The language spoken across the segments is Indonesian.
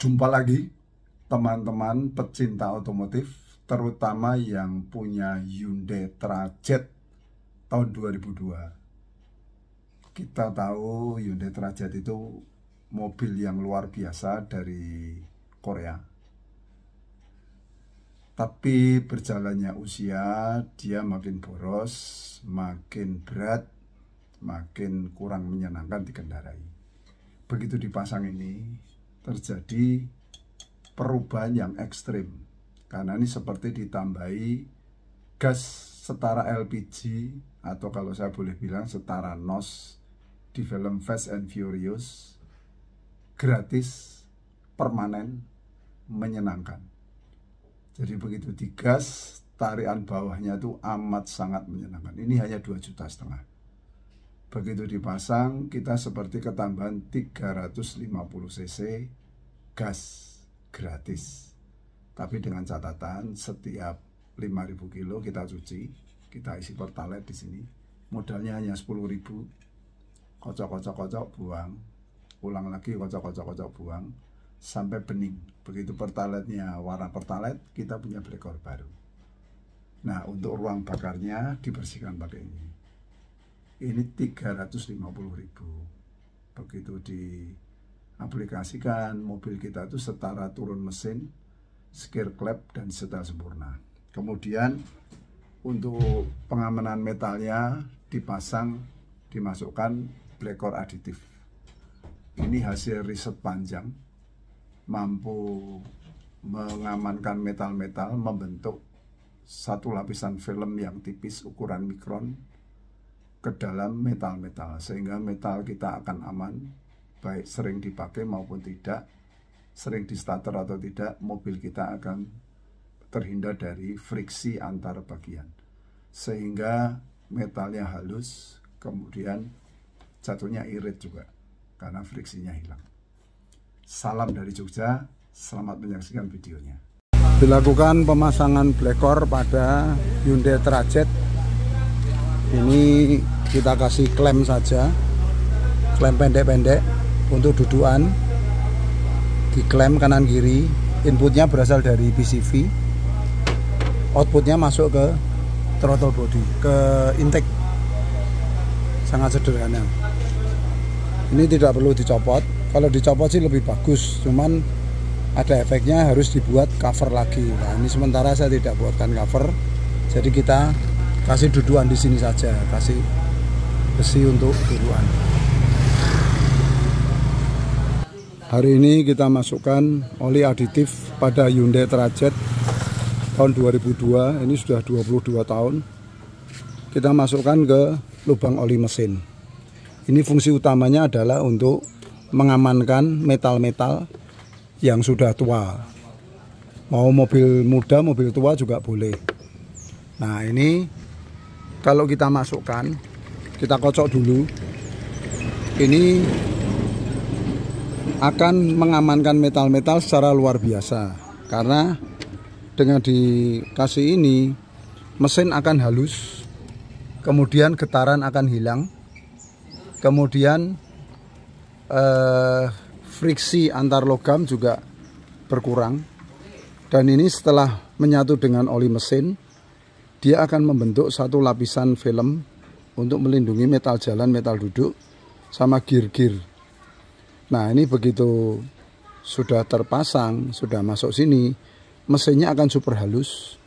Jumpa lagi teman-teman pecinta otomotif, terutama yang punya Hyundai Trajet tahun 2002. Kita tahu Hyundai Trajet itu mobil yang luar biasa dari Korea. Tapi berjalannya usia, dia makin boros, makin berat, makin kurang menyenangkan dikendarai. Begitu dipasang ini, terjadi perubahan yang ekstrim. Karena ini seperti ditambahi gas setara LPG, atau kalau saya boleh bilang setara NOS di film Fast and Furious, gratis, permanen, menyenangkan. Jadi begitu digas, tarian bawahnya itu amat sangat menyenangkan. Ini hanya 2,5 juta. Begitu dipasang, kita seperti ketambahan 350 cc gas gratis. Tapi dengan catatan setiap 5.000 kilo kita cuci, kita isi pertalite di sini. Modalnya hanya 10.000. Kocok-kocok buang. Ulang lagi kocok-kocok buang sampai bening. Begitu pertalite-nya warna pertalite, kita punya black core baru. Nah, untuk ruang bakarnya dibersihkan pakai ini. Ini 350.000. Begitu diaplikasikan, mobil kita itu setara turun mesin, skir klep, dan setel sempurna. Kemudian untuk pengamanan metalnya dipasang, dimasukkan black core aditif. Ini hasil riset panjang, mampu mengamankan metal-metal, membentuk satu lapisan film yang tipis ukuran mikron ke dalam metal-metal, sehingga metal kita akan aman, baik sering dipakai maupun tidak, sering di starter atau tidak, mobil kita akan terhindar dari friksi antar bagian, sehingga metalnya halus, kemudian jatuhnya irit juga karena friksinya hilang. Salam dari Jogja, selamat menyaksikan videonya. Dilakukan pemasangan black core pada Hyundai Trajet. Ini kita kasih klem saja, klem pendek-pendek untuk dudukan, diklem kanan kiri. Inputnya berasal dari PCV, outputnya masuk ke throttle body, ke intake. Sangat sederhana. Ini tidak perlu dicopot. Kalau dicopot sih lebih bagus, cuman ada efeknya, harus dibuat cover lagi. Nah, ini sementara saya tidak buatkan cover, jadi kita kasih dudukan di sini saja, kasih besi untuk dudukan. Hari ini kita masukkan oli aditif pada Hyundai Trajet tahun 2002. Ini sudah 22 tahun. Kita masukkan ke lubang oli mesin. Ini fungsi utamanya adalah untuk mengamankan metal-metal yang sudah tua. Mau mobil muda, mobil tua juga boleh. Nah, ini kalau kita masukkan, kita kocok dulu. Ini akan mengamankan metal-metal secara luar biasa. Karena dengan dikasih ini, mesin akan halus, kemudian getaran akan hilang, kemudian friksi antar logam juga berkurang. Dan ini setelah menyatu dengan oli mesin, dia akan membentuk satu lapisan film untuk melindungi metal jalan, metal duduk, sama gear-gear. Nah, ini begitu sudah terpasang, sudah masuk sini, mesinnya akan super halus,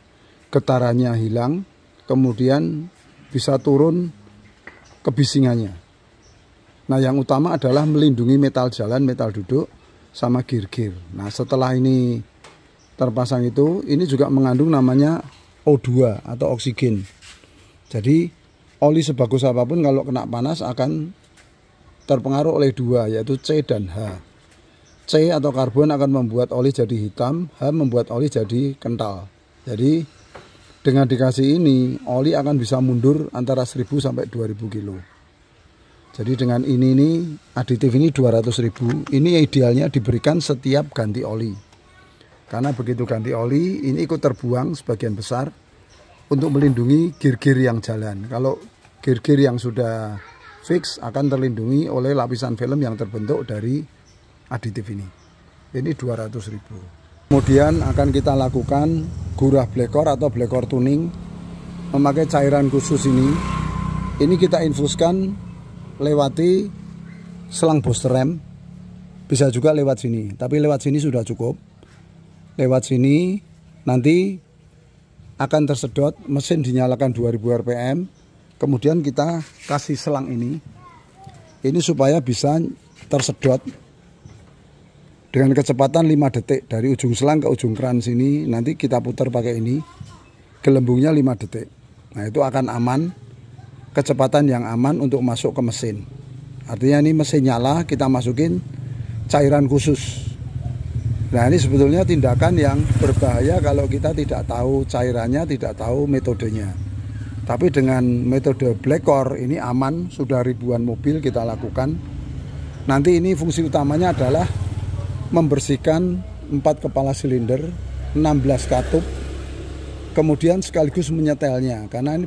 getarannya hilang, kemudian bisa turun kebisingannya. Nah, yang utama adalah melindungi metal jalan, metal duduk, sama gear-gear. Nah, setelah ini terpasang itu, ini juga mengandung namanya O2 atau oksigen. Jadi oli sebagus apapun kalau kena panas akan terpengaruh oleh dua, yaitu C dan H. C atau karbon akan membuat oli jadi hitam, H membuat oli jadi kental. Jadi dengan dikasih ini, oli akan bisa mundur antara 1.000 sampai 2.000 kilo. Jadi dengan ini nih, aditif ini 200.000. Ini idealnya diberikan setiap ganti oli. Karena begitu ganti oli, ini ikut terbuang sebagian besar untuk melindungi gear-gear yang jalan. Kalau gear-gear yang sudah fix akan terlindungi oleh lapisan film yang terbentuk dari aditif ini. Ini 200.000. Kemudian akan kita lakukan gurah blekor atau blekor tuning memakai cairan khusus ini. Ini kita infuskan lewati selang booster rem. Bisa juga lewat sini, tapi lewat sini sudah cukup. Lewat sini nanti akan tersedot, mesin dinyalakan 2000 rpm. Kemudian kita kasih selang ini supaya bisa tersedot dengan kecepatan 5 detik dari ujung selang ke ujung keran sini. Nanti kita putar pakai ini, gelembungnya 5 detik. Nah, itu akan aman, kecepatan yang aman untuk masuk ke mesin. Artinya ini mesin nyala, kita masukin cairan khusus. Nah, ini sebetulnya tindakan yang berbahaya kalau kita tidak tahu cairannya, tidak tahu metodenya. Tapi dengan metode blekor ini aman, sudah ribuan mobil kita lakukan. Nanti ini fungsi utamanya adalah membersihkan 4 kepala silinder, 16 katup, kemudian sekaligus menyetelnya. Karena ini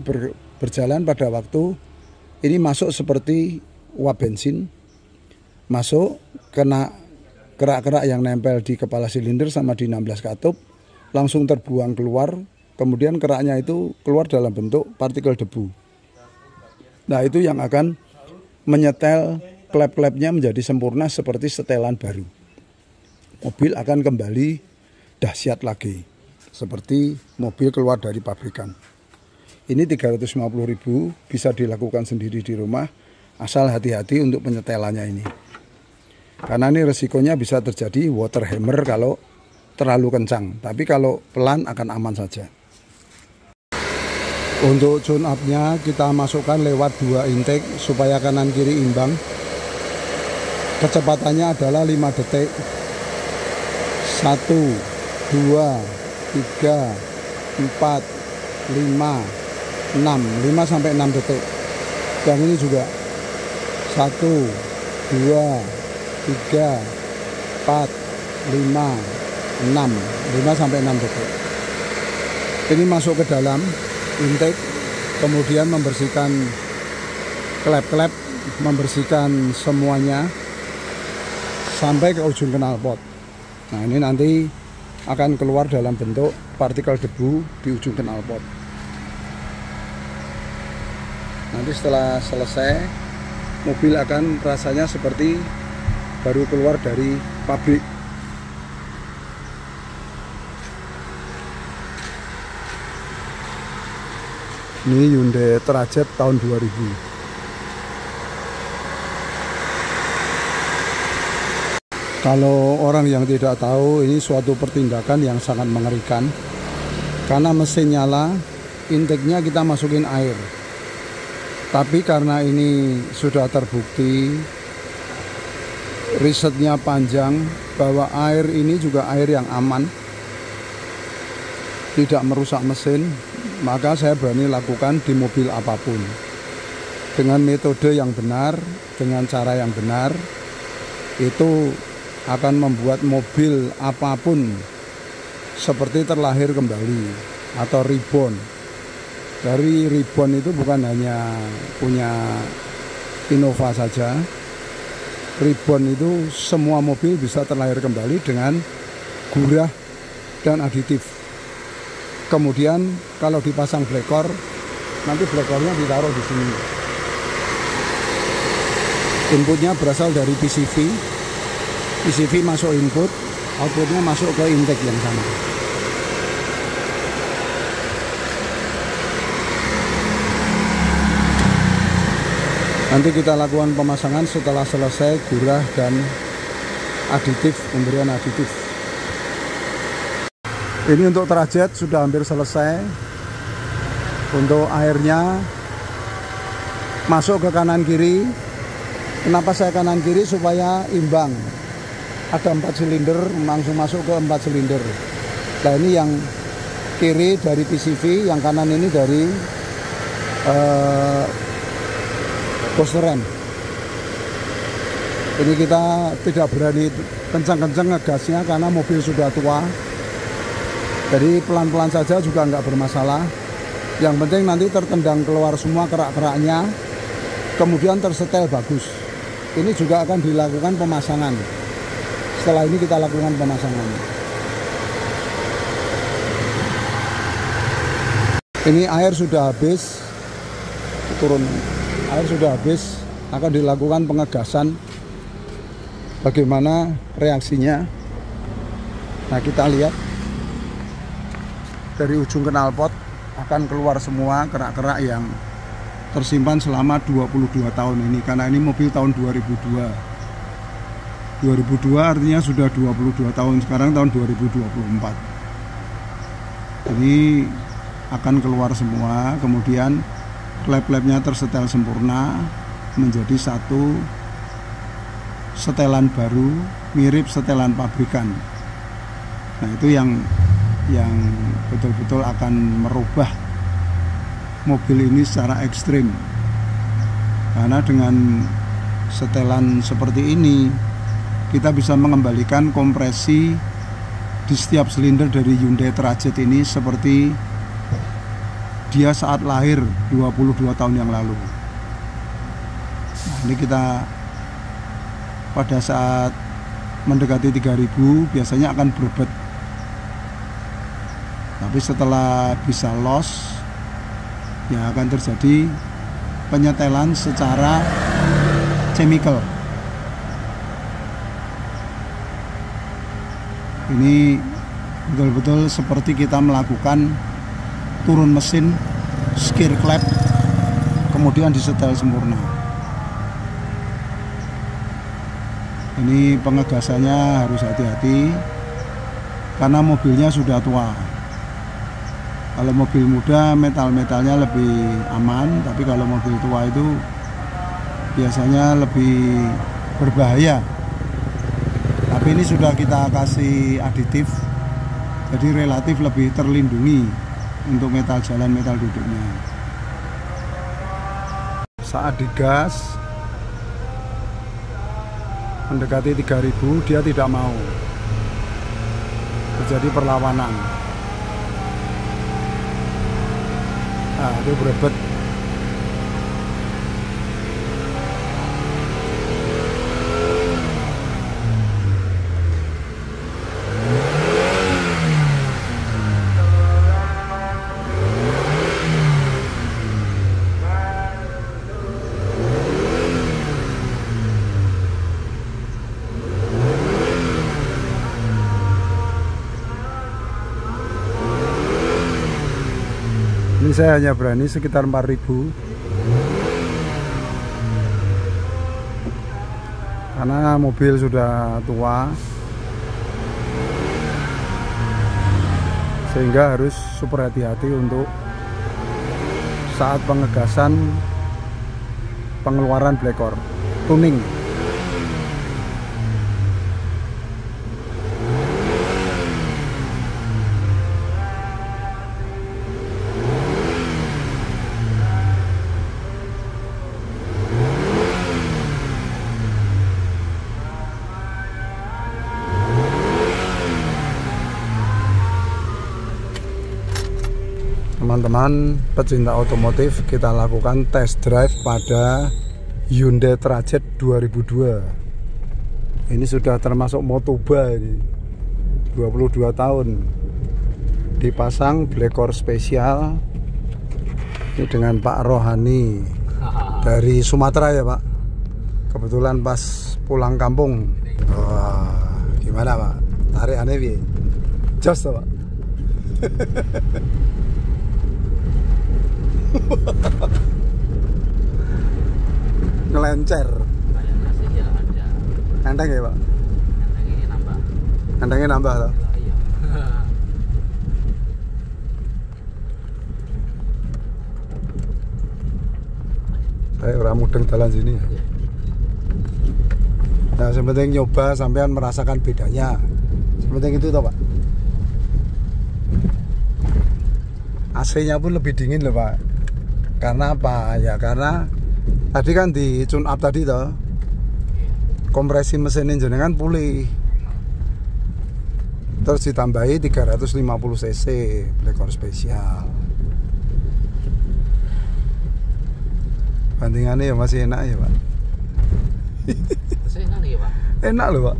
berjalan pada waktu ini masuk seperti uap bensin, masuk kena kerak-kerak yang nempel di kepala silinder sama di 16 katup, langsung terbuang keluar, kemudian keraknya itu keluar dalam bentuk partikel debu. Nah, itu yang akan menyetel klep-klepnya menjadi sempurna seperti setelan baru. Mobil akan kembali dahsyat lagi, seperti mobil keluar dari pabrikan. Ini 350.000, bisa dilakukan sendiri di rumah, asal hati-hati untuk penyetelannya ini. Karena ini resikonya bisa terjadi water hammer kalau terlalu kencang. Tapi kalau pelan akan aman saja. Untuk tune up-nya kita masukkan lewat 2 intake supaya kanan kiri imbang. Kecepatannya adalah 5 detik. 1, 2, 3, 4, 5, 6. 5 sampai 6 detik. Yang ini juga 1, 2, 3, 4, 5, 6. 5 sampai 6 detik. Ini masuk ke dalam intake, kemudian membersihkan klep-klep, membersihkan semuanya sampai ke ujung knalpot. Nah, ini nanti akan keluar dalam bentuk partikel debu di ujung knalpot. Nanti setelah selesai, mobil akan rasanya seperti baru keluar dari pabrik. Ini Hyundai Trajet tahun 2000. Kalau orang yang tidak tahu, ini suatu pertindakan yang sangat mengerikan. Karena mesin nyala, intake-nya kita masukin air. Tapi karena ini sudah terbukti, risetnya panjang, bahwa air ini juga air yang aman, tidak merusak mesin, maka saya berani lakukan di mobil apapun. Dengan metode yang benar, dengan cara yang benar, itu akan membuat mobil apapun seperti terlahir kembali atau reborn. Dari reborn itu bukan hanya punya Innova saja. Reborn itu semua mobil bisa terlahir kembali dengan gurah dan aditif. Kemudian kalau dipasang blekor, nanti blekornya ditaruh di sini. Inputnya berasal dari PCV. PCV masuk input, outputnya masuk ke intake yang sama. Nanti kita lakukan pemasangan setelah selesai gurah dan aditif, pemberian aditif. Ini untuk Trajet sudah hampir selesai. Untuk airnya masuk ke kanan kiri. Kenapa saya kanan kiri? Supaya imbang. Ada 4 silinder, langsung masuk ke 4 silinder. Nah, ini yang kiri dari PCV, yang kanan ini dari booster rem. Ini kita tidak berani kencang-kencang ngegasnya karena mobil sudah tua. Jadi pelan-pelan saja juga nggak bermasalah. Yang penting nanti tertendang keluar semua kerak-keraknya, kemudian tersetel bagus. Ini juga akan dilakukan pemasangan Setelah ini kita lakukan pemasangan. Ini air sudah habis, turun air sudah habis, akan dilakukan pengegasan. Bagaimana reaksinya? Nah, kita lihat dari ujung knalpot akan keluar semua kerak-kerak yang tersimpan selama 22 tahun ini, karena ini mobil tahun 2002 artinya sudah 22 tahun. Sekarang tahun 2024. Ini akan keluar semua, kemudian klep-klepnya tersetel sempurna menjadi satu setelan baru mirip setelan pabrikan. Nah, itu yang betul-betul akan merubah mobil ini secara ekstrim, karena dengan setelan seperti ini kita bisa mengembalikan kompresi di setiap silinder dari Hyundai Trajet ini seperti dia saat lahir 22 tahun yang lalu. Nah, ini kita pada saat mendekati 3000 biasanya akan berbet, tapi setelah bisa loss ya akan terjadi penyetelan secara chemical. Ini betul-betul seperti kita melakukan turun mesin, skir klep, kemudian disetel sempurna. Ini pengegasannya harus hati-hati karena mobilnya sudah tua. Kalau mobil muda metal-metalnya lebih aman, tapi kalau mobil tua itu biasanya lebih berbahaya. Tapi ini sudah kita kasih aditif, jadi relatif lebih terlindungi untuk metal jalan, metal duduknya. Saat digas mendekati 3000 dia tidak mau, terjadi perlawanan. Nah, itu berebet. Ini saya hanya berani sekitar 4000 karena mobil sudah tua, sehingga harus super hati-hati untuk saat pengegasan pengeluaran blekor tuning. Teman-teman pecinta otomotif, kita lakukan test drive pada Hyundai Trajet 2002. Ini sudah termasuk Motoba, ini 22 tahun. Dipasang blekor spesial ini dengan Pak Rohani dari Sumatera ya Pak. Kebetulan pas pulang kampung. Wah, gimana Pak? Tarik aneh bi? Jos Pak. Ngelencer. Enteng ya Pak? Entengnya nambah loh. Saya orang mudeng jalan sini. Nah, sepenting nyoba sampean merasakan bedanya. Sepenting itu toh Pak. AC-nya pun lebih dingin loh Pak. Karena apa? Ya karena tadi kan di tune up tadi toh, kompresi mesin jenengan pulih, terus ditambahi 350 cc blekor spesial. Bandingannya ya masih enak ya Pak. Masih enak nih ya Pak. Enak loh Pak.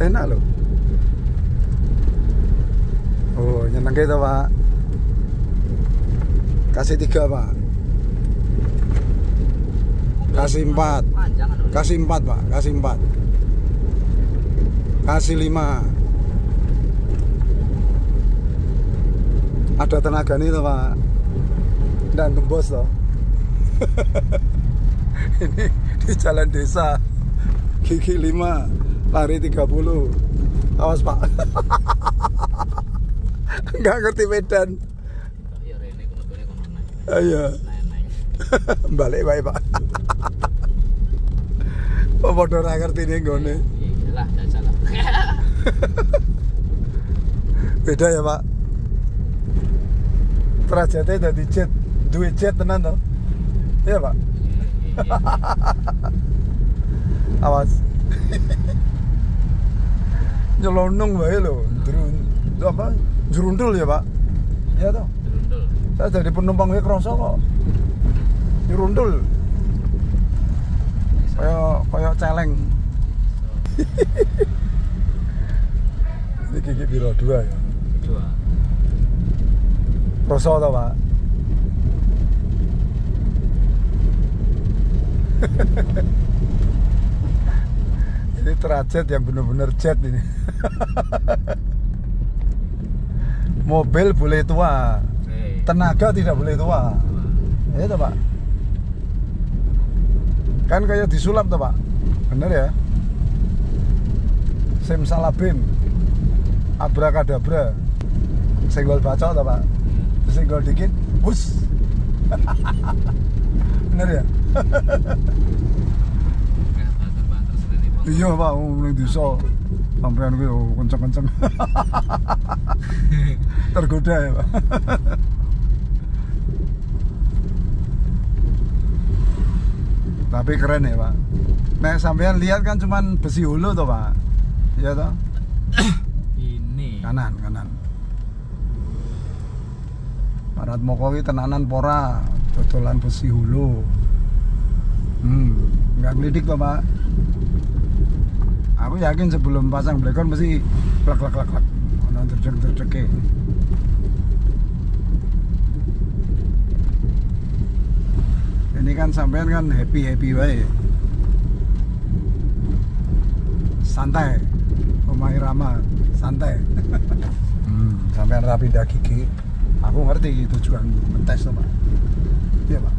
Enak loh. Oh, nyeneng gitu Pak. Kasih 3 Pak. Kasih 4. Kasih 4 Pak. Kasih 4. Kasih 5. Ada tenaga nih tuh Pak. Dan gembos loh. Ini di jalan desa. Gigi 5, lari 30. Awas Pak. Nggak ngerti medan. Iya. Balik bae Pak. Apa padha ora ngerti ning gone. Iyalah, jajal lah. Beda ya Pak. Trajete dadi jet, duwe jet tenan to. Iya Pak. Awas. Nyelonong wae lho, apa? Jurundul ya Pak? Iya toh? Jurundul. Saya jadi penumpang wae kroso kok. Jurundul. Kayak celeng. Ini gigi biro 2 ya? 2. Kroso toh Pak? Ini trajet yang benar-benar jet ini. Mobil boleh tua, tenaga tidak boleh tua. Ya itu Pak. Kan kayak disulap tuh Pak. Bener ya? Simsalabim, abrakadabra. Senggol bacok tuh Pak. Senggol dikit, bus. Bener ya? Iya Pak, ning desa sampean kuwi kenceng-kenceng. Tergoda ya Pak. Tapi keren ya Pak. Nek sampean lihat kan cuman besi hulu toh Pak. Iya toh? Ini Kanan. Marat moko ki tenanan pora, dodolan besi hulu. Enggak ngelidik toh Pak. Aku yakin sebelum pasang blekon mesti klak. Ono terjek-terjeke. Ini kan sampean kan happy wae. Santai. Omahe Rama, santai. Sampean rapi pindah gigi. Aku ngerti tujuan mentes to, Pak. Iya, Pak.